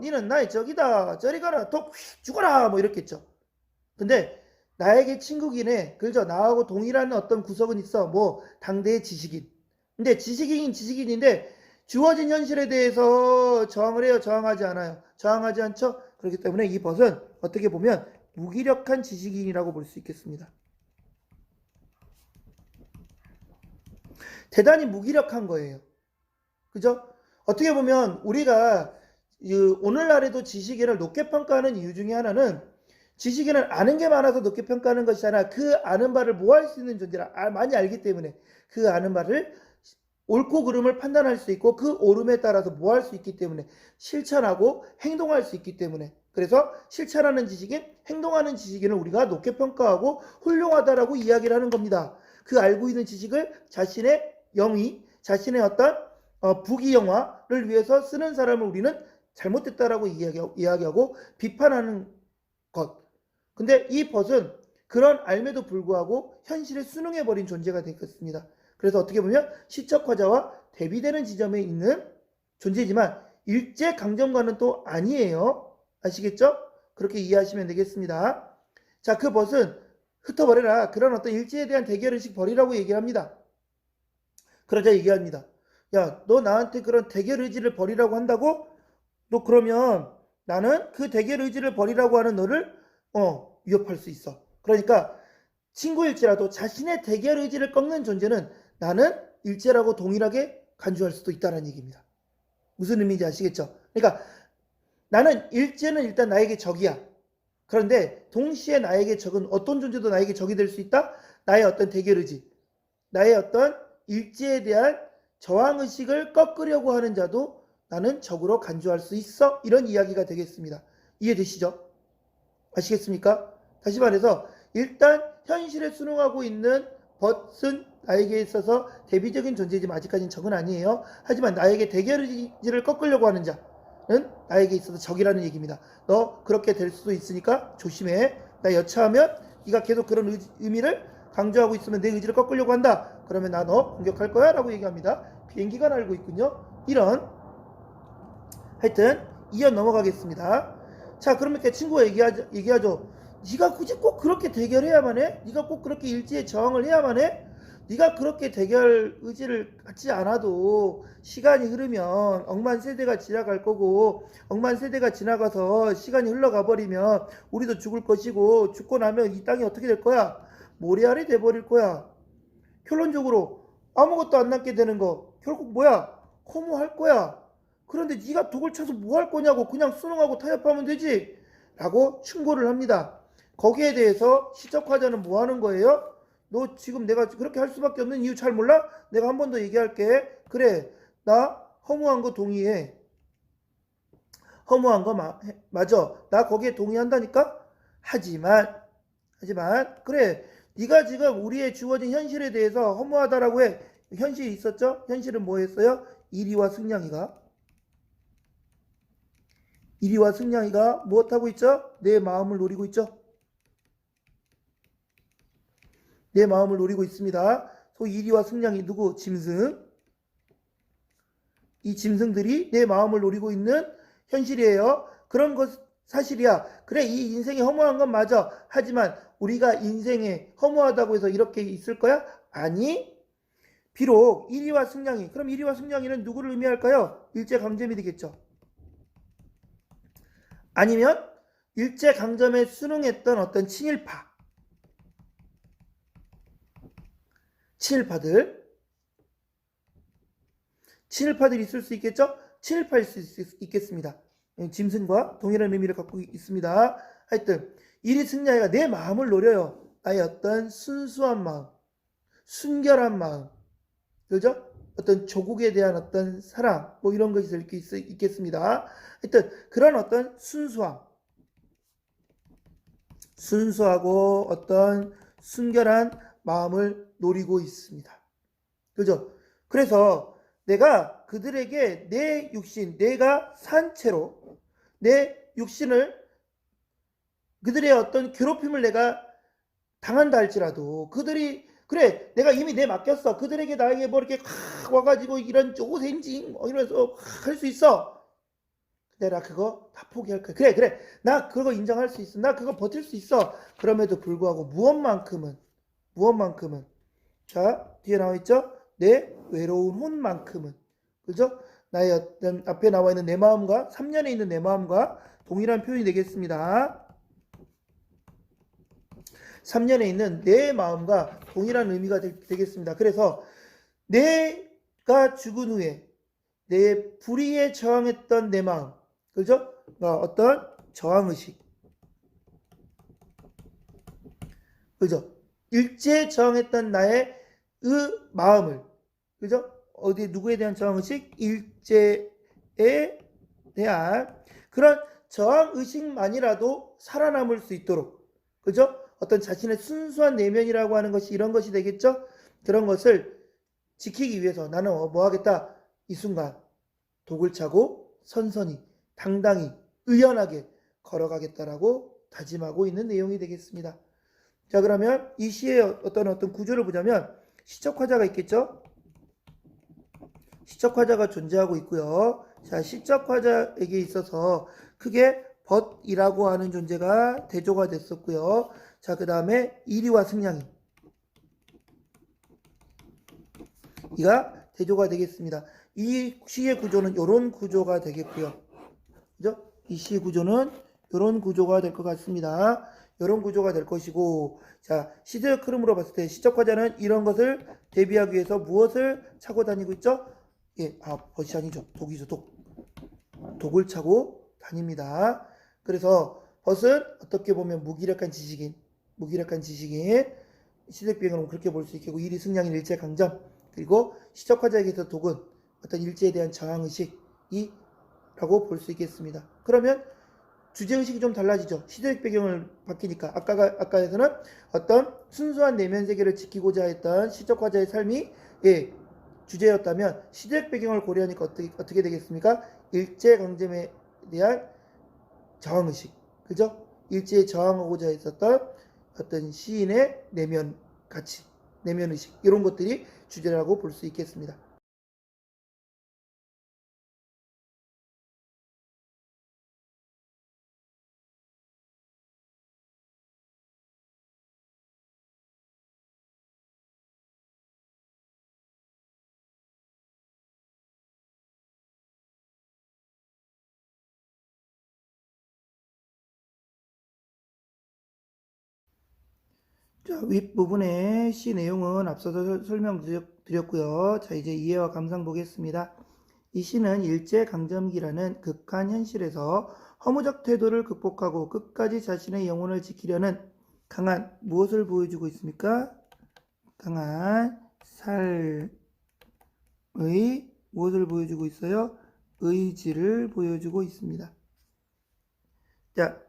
Speaker 1: 니는 나의 적이다. 저리 가라. 독 죽어라. 뭐 이렇겠죠. 근데 나에게 친구긴 해. 그죠? 나하고 동일한 어떤 구석은 있어. 뭐 당대의 지식인. 근데 지식인인 지식인인데 주어진 현실에 대해서 저항을 해요? 저항하지 않아요? 저항하지 않죠? 그렇기 때문에 이 벗은 어떻게 보면 무기력한 지식인이라고 볼 수 있겠습니다. 대단히 무기력한 거예요. 그죠? 어떻게 보면 우리가 오늘날에도 지식인을 높게 평가하는 이유 중에 하나는 지식인은 아는 게 많아서 높게 평가하는 것이 아니라 그 아는 바를 뭐 할 수 있는 존재라 많이 알기 때문에 그 아는 바를 옳고 그름을 판단할 수 있고 그 옳음에 따라서 뭐 할 수 있기 때문에 실천하고 행동할 수 있기 때문에 그래서 실천하는 지식인, 행동하는 지식인을 우리가 높게 평가하고 훌륭하다라고 이야기를 하는 겁니다. 그 알고 있는 지식을 자신의 영위, 자신의 어떤 부귀영화를 위해서 쓰는 사람을 우리는 잘못됐다라고 이야기하고 비판하는 것. 근데 이 벗은 그런 알매도 불구하고 현실에 순응해버린 존재가 되겠습니다. 그래서 어떻게 보면 시적화자와 대비되는 지점에 있는 존재지만 일제강점과는 또 아니에요. 아시겠죠? 그렇게 이해하시면 되겠습니다. 자, 그 벗은 흩어버려라. 그런 어떤 일제에 대한 대결의식 버리라고 얘기합니다. 그러자 얘기합니다. 야, 너 나한테 그런 대결 의지를 버리라고 한다고? 너 그러면 나는 그 대결 의지를 버리라고 하는 너를 위협할 수 있어. 그러니까 친구일지라도 자신의 대결 의지를 꺾는 존재는 나는 일제라고 동일하게 간주할 수도 있다는 얘기입니다. 무슨 의미인지 아시겠죠? 그러니까 나는 일제는 일단 나에게 적이야. 그런데 동시에 나에게 적은 어떤 존재도 나에게 적이 될 수 있다? 나의 어떤 대결 의지, 나의 어떤 일제에 대한 저항의식을 꺾으려고 하는 자도 나는 적으로 간주할 수 있어. 이런 이야기가 되겠습니다. 이해되시죠? 아시겠습니까? 다시 말해서 일단 현실에 순응하고 있는 벗은 나에게 있어서 대비적인 존재지만 아직까지는 적은 아니에요. 하지만 나에게 대결의지를 꺾으려고 하는 자는 나에게 있어서 적이라는 얘기입니다. 너 그렇게 될 수도 있으니까 조심해. 나 여차하면 네가 계속 그런 의미를 강조하고 있으면 내 의지를 꺾으려고 한다. 그러면 나 너 공격할 거야 라고 얘기합니다. 비행기가 날고 있군요. 이런 하여튼 이어 넘어가겠습니다. 자, 그러면 이렇게 친구가 얘기하죠. 네가 굳이 꼭 그렇게 대결해야만 해? 네가 꼭 그렇게 일제에 저항을 해야만 해? 네가 그렇게 대결 의지를 갖지 않아도 시간이 흐르면 억만 세대가 지나갈 거고 억만 세대가 지나가서 시간이 흘러가 버리면 우리도 죽을 것이고 죽고 나면 이 땅이 어떻게 될 거야? 모래알이 돼버릴 거야. 결론적으로 아무것도 안 남게 되는 거 결국 뭐야? 허무할 거야. 그런데 네가 독을 쳐서 뭐 할 거냐고 그냥 수능하고 타협하면 되지 라고 충고를 합니다. 거기에 대해서 시적화자는 뭐 하는 거예요? 너 지금 내가 그렇게 할 수밖에 없는 이유 잘 몰라? 내가 한 번 더 얘기할게. 그래, 나 허무한 거 동의해. 허무한 거 맞아. 나 거기에 동의한다니까? 하지만 그래, 네가 지금 우리의 주어진 현실에 대해서 허무하다라고 해. 현실이 있었죠? 현실은 뭐 했어요? 이리와 승냥이가 무엇하고 있죠? 내 마음을 노리고 있죠? 내 마음을 노리고 있습니다. 소 이리와 승냥이 누구? 짐승. 이 짐승들이 내 마음을 노리고 있는 현실이에요. 그런 것 사실이야. 그래, 이 인생이 허무한 건 맞아. 하지만 우리가 인생에 허무하다고 해서 이렇게 있을 거야? 아니. 비록 이리와 승냥이. 그럼 이리와 승냥이는 누구를 의미할까요? 일제강점이 되겠죠. 아니면 일제강점에 순응했던 어떤 친일파들 있을 수 있겠죠? 친일파일 수 있겠습니다. 짐승과 동일한 의미를 갖고 있습니다. 하여튼 이리 승냥이가 내 마음을 노려요. 나의 어떤 순수한 마음, 순결한 마음, 그죠? 어떤 조국에 대한 어떤 사랑, 뭐 이런 것이 있겠습니다. 하여튼 그런 어떤 순수함, 순수하고 어떤 순결한 마음을 노리고 있습니다. 그죠? 그래서 내가 그들에게 내 육신, 내가 산 채로 내 육신을 그들의 어떤 괴롭힘을 내가 당한다 할지라도 그들이 그래 내가 이미 내 맡겼어 그들에게 나에게 뭐 이렇게 와가지고 이런 오센징 뭐 이러면서 할 수 있어. 근데 나 그거 다 포기할 거야. 그래 나 그거 인정할 수 있어. 나 그거 버틸 수 있어. 그럼에도 불구하고 무엇만큼은 자 뒤에 나와 있죠. 내 외로운 혼만큼은 그죠? 나의 어떤 앞에 나와 있는 내 마음과 3년에 있는 내 마음과 동일한 표현이 되겠습니다. 3년에 있는 내 마음과 동일한 의미가 되겠습니다. 그래서 내가 죽은 후에 내 불의에 저항했던 내 마음, 그죠? 어떤 저항의식, 그죠? 일제에 저항했던 나의 마음을, 그죠? 어디 누구에 대한 저항의식? 일제에 대한 그런 저항의식만이라도 살아남을 수 있도록, 그죠? 어떤 자신의 순수한 내면이라고 하는 것이 이런 것이 되겠죠? 그런 것을 지키기 위해서 나는 뭐 하겠다? 이 순간 독을 차고 선선히 당당히 의연하게 걸어가겠다라고 다짐하고 있는 내용이 되겠습니다. 자 그러면 이 시의 어떤 구조를 보자면 시적화자가 있겠죠? 시적화자가 존재하고 있고요. 자 시적화자에게 있어서 크게 벗이라고 하는 존재가 대조가 됐었고요. 자, 그 다음에 이리와 승냥이. 이가 대조가 되겠습니다. 이 시의 구조는 이런 구조가 되겠고요. 그죠? 이 시의 구조는 이런 구조가 될 것 같습니다. 이런 구조가 될 것이고, 자, 시대적 흐름으로 봤을 때 시적화자는 이런 것을 대비하기 위해서 무엇을 차고 다니고 있죠? 예, 벗이 아니죠. 독이죠, 독. 독을 차고 다닙니다. 그래서 벗은 어떻게 보면 무기력한 지식인 시대적 비행으로 그렇게 볼 수 있겠고 일이 승량인 일제 강점 그리고 시적화자에게서 독은 어떤 일제에 대한 저항의식이라고 볼 수 있겠습니다. 그러면 주제의식이 좀 달라지죠. 시대적 배경을 바뀌니까 아까에서는 어떤 순수한 내면 세계를 지키고자 했던 시적화자의 삶이 주제였다면 시대적 배경을 고려하니까 어떻게 되겠습니까? 일제 강점에 대한 저항의식, 그죠? 일제에 저항하고자 했었던 어떤 시인의 내면 가치, 내면 의식 이런 것들이 주제라고 볼 수 있겠습니다. 자, 윗부분의 시 내용은 앞서서 설명드렸고요. 자, 이제 이해와 감상 보겠습니다. 이 시는 일제강점기라는 극한 현실에서 허무적 태도를 극복하고 끝까지 자신의 영혼을 지키려는 강한 무엇을 보여주고 있습니까? 강한 삶의 무엇을 보여주고 있어요? 의지를 보여주고 있습니다. 자,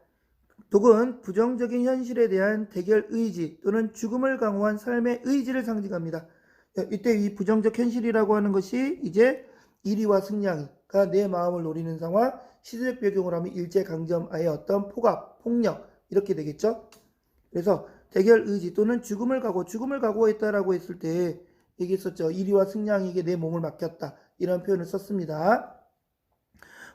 Speaker 1: 독은 부정적인 현실에 대한 대결 의지 또는 죽음을 강화한 삶의 의지를 상징합니다. 이때 이 부정적 현실이라고 하는 것이 이제 이리와 승냥이가 내 마음을 노리는 상황, 시대적 배경으로 하면 일제강점의 어떤 포갑, 폭력 이렇게 되겠죠. 그래서 대결 의지 또는 죽음을 각오했다라고 했을 때 얘기했었죠. 이리와 승냥이에게 내 몸을 맡겼다 이런 표현을 썼습니다.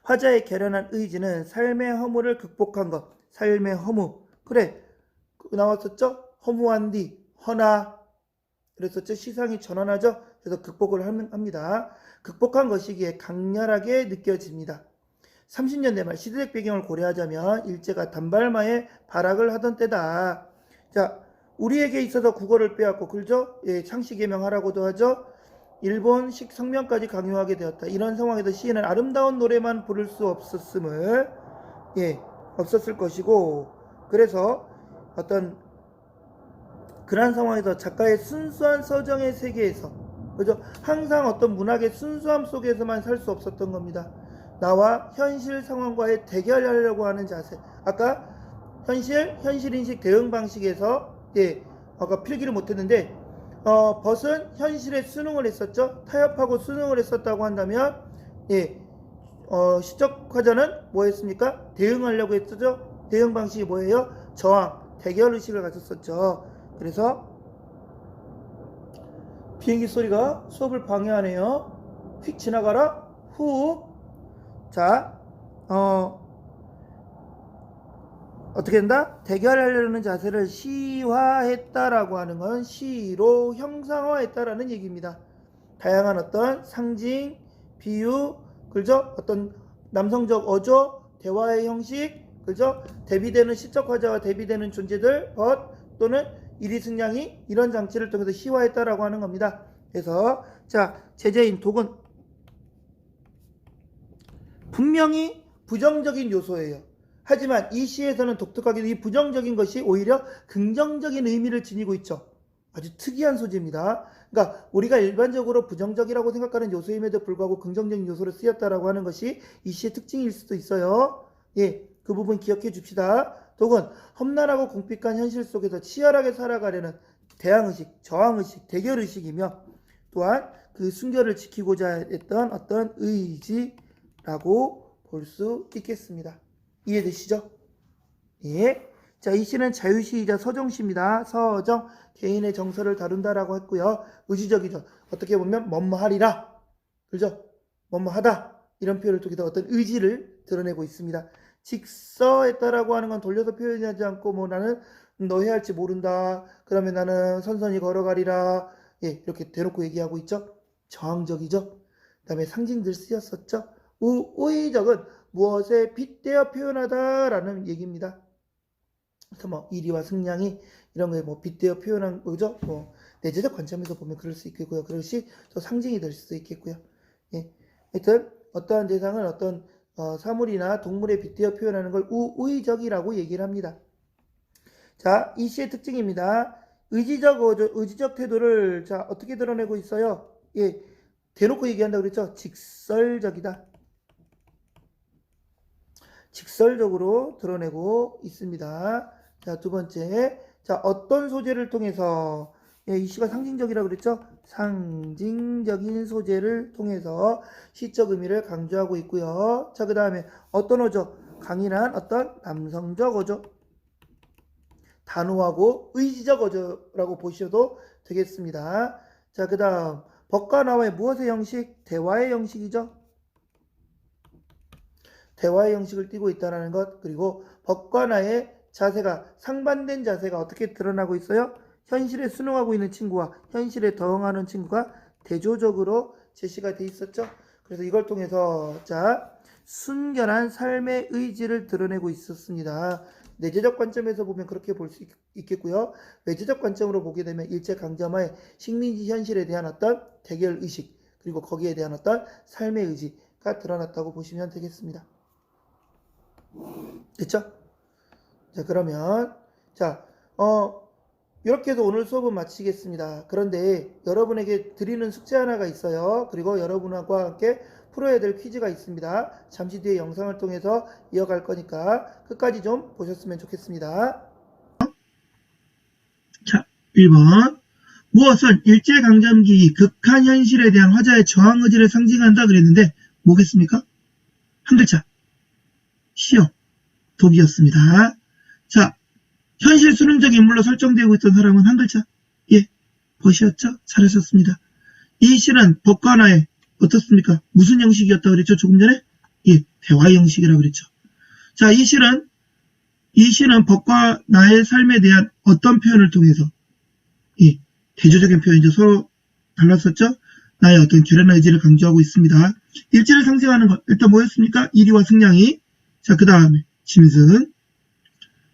Speaker 1: 화자의 결연한 의지는 삶의 허무를 극복한 것, 삶의 허무. 그래 나왔었죠. 허무한 뒤 허나 그랬었죠. 시상이 전환하죠. 그래서 극복을 합니다. 극복한 것이기에 강렬하게 느껴집니다. 30년대 말 시대적 배경을 고려하자면 일제가 단발마에 발악을 하던 때다. 자, 우리에게 있어서 국어를 빼앗고 그죠? 예, 창씨 개명하라고도 하죠. 일본식 성명까지 강요하게 되었다. 이런 상황에서 시인은 아름다운 노래만 부를 수 없었을 것이고 그래서 어떤 그러한 상황에서 작가의 순수한 서정의 세계에서 그죠? 항상 어떤 문학의 순수함 속에서만 살 수 없었던 겁니다. 나와 현실 상황과의 대결하려고 하는 자세. 아까 현실인식 대응 방식에서 아까 필기를 못했는데 벗은 현실에 수능을 했었죠. 타협하고 수능을 했었다고 한다면 시적화자는 뭐 했습니까? 대응하려고 했었죠. 대응 방식이 뭐예요? 저항, 대결 의식을 가졌었죠. 그래서 비행기 소리가 수업을 방해하네요. 휙 지나가라. 후. 자, 어떻게 된다? 대결하려는 자세를 시화했다라고 하는 건 시로 형상화했다라는 얘기입니다. 다양한 어떤 상징, 비유, 그죠? 어떤 남성적 어조, 대화의 형식, 그죠? 대비되는 시적 화자와 대비되는 존재들, 또는 일이승량이 이런 장치를 통해서 시화했다라고 하는 겁니다. 그래서 자, 제재인 독은 분명히 부정적인 요소예요. 하지만 이 시에서는 독특하게도 이 부정적인 것이 오히려 긍정적인 의미를 지니고 있죠. 아주 특이한 소재입니다. 그러니까 우리가 일반적으로 부정적이라고 생각하는 요소임에도 불구하고 긍정적인 요소로 쓰였다라고 하는 것이 이 시의 특징일 수도 있어요. 그 부분 기억해 줍시다. 독은 험난하고 공핍한 현실 속에서 치열하게 살아가려는 대항의식, 저항의식, 대결의식이며 또한 그 순결을 지키고자 했던 어떤 의지라고 볼 수 있겠습니다. 이해되시죠? 자, 이 시는 자유시이자 서정시입니다. 서정, 개인의 정서를 다룬다라고 했고요. 의지적이죠. 어떻게 보면 뭐뭐하리라, 그죠? 뭐뭐하다 이런 표현을 통해서 어떤 의지를 드러내고 있습니다. 직서했다라고 하는 건 돌려서 표현하지 않고 뭐 나는 너 해야 할지 모른다. 그러면 나는 선선히 걸어가리라. 이렇게 대놓고 얘기하고 있죠. 저항적이죠. 그 다음에 상징들 쓰였었죠. 우의적은 무엇에 빗대어 표현하다라는 얘기입니다. 그래서 뭐 이리와 승량이 이런 거에 뭐 빗대어 표현한 거죠. 뭐 내재적 관점에서 보면 그럴 수 있겠고요. 그것이 또 상징이 될 수도 있겠고요. 하여튼 어떠한 대상을 어떤 사물이나 동물에 빗대어 표현하는 걸 우의적이라고 얘기를 합니다. 자, 이 시의 특징입니다. 의지적 태도를 자 어떻게 드러내고 있어요? 대놓고 얘기한다고 그랬죠. 직설적이다. 직설적으로 드러내고 있습니다. 자, 두 번째. 자, 어떤 소재를 통해서 이 시가 상징적이라고 그랬죠? 상징적인 소재를 통해서 시적 의미를 강조하고 있고요. 자, 그 다음에 어떤 어조? 강인한 어떤 남성적 어조. 단호하고 의지적 어조라고 보셔도 되겠습니다. 자, 그 다음 법과 나와의 무엇의 형식? 대화의 형식이죠. 대화의 형식을 띠고 있다는 것. 그리고 법과 나의 자세가 상반된 자세가 어떻게 드러나고 있어요? 현실에 순응하고 있는 친구와 현실에 더응하는 친구가 대조적으로 제시가 돼 있었죠. 그래서 이걸 통해서 자 순결한 삶의 의지를 드러내고 있었습니다. 내재적 관점에서 보면 그렇게 볼 수 있겠고요. 외재적 관점으로 보게 되면 일제강점하에 식민지 현실에 대한 어떤 대결 의식 그리고 거기에 대한 어떤 삶의 의지가 드러났다고 보시면 되겠습니다. 됐죠? 자, 그러면 자 이렇게 해서 오늘 수업은 마치겠습니다. 그런데 여러분에게 드리는 숙제 하나가 있어요. 그리고 여러분과 함께 풀어야 될 퀴즈가 있습니다. 잠시 뒤에 영상을 통해서 이어갈 거니까 끝까지 좀 보셨으면 좋겠습니다. 자, 1번. 무엇은 일제강점기 극한 현실에 대한 화자의 저항 의지를 상징한다 그랬는데 뭐겠습니까? 한 글자. 시요. 독이었습니다. 자, 현실 수능적 인물로 설정되고 있던 사람은 한 글자. 벗이었죠? 잘하셨습니다. 이 시는 법과 나의 어떻습니까? 무슨 형식이었다고 그랬죠? 조금 전에? 대화 형식이라고 그랬죠. 자, 이 시는 법과 나의 삶에 대한 어떤 표현을 통해서 대조적인 표현이죠. 서로 달랐었죠? 나의 어떤 결연한 의지를 강조하고 있습니다. 일지를 상징하는 것. 일단 뭐였습니까? 이리와 승량이. 자, 그 다음에 짐승.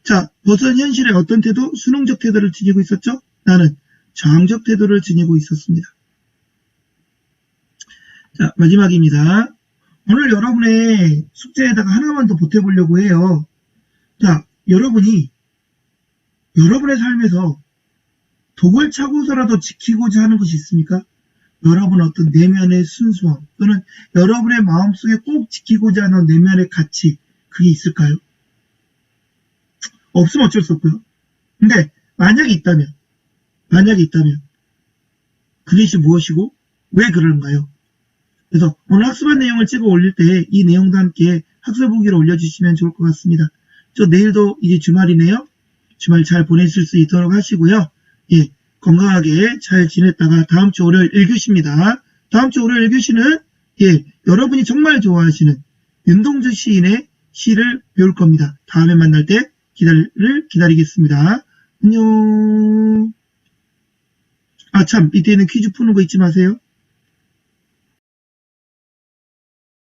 Speaker 1: 자, 벗은 현실의 어떤 태도? 수능적 태도를 지니고 있었죠? 나는 저항적 태도를 지니고 있었습니다. 자, 마지막입니다. 오늘 여러분의 숙제에다가 하나만 더 보태보려고 해요. 자, 여러분이 여러분의 삶에서 독을 차고서라도 지키고자 하는 것이 있습니까? 여러분 어떤 내면의 순수함 또는 여러분의 마음속에 꼭 지키고자 하는 내면의 가치 그게 있을까요? 없으면 어쩔 수 없고요. 근데 만약에 있다면 그것이 무엇이고 왜 그런가요? 그래서 오늘 학습한 내용을 찍어 올릴 때 이 내용도 함께 학습 후기를 올려주시면 좋을 것 같습니다. 저 내일도 이제 주말이네요. 주말 잘 보내실 수 있도록 하시고요. 예, 건강하게 잘 지냈다가 다음 주 월요일 1교시입니다. 다음 주 월요일 1교시는 예, 여러분이 정말 좋아하시는 윤동주 시인의 시를 배울 겁니다. 다음에 만날 때 기다리겠습니다. 안녕. 아, 참, 밑에 있는 퀴즈 푸는 거 잊지 마세요.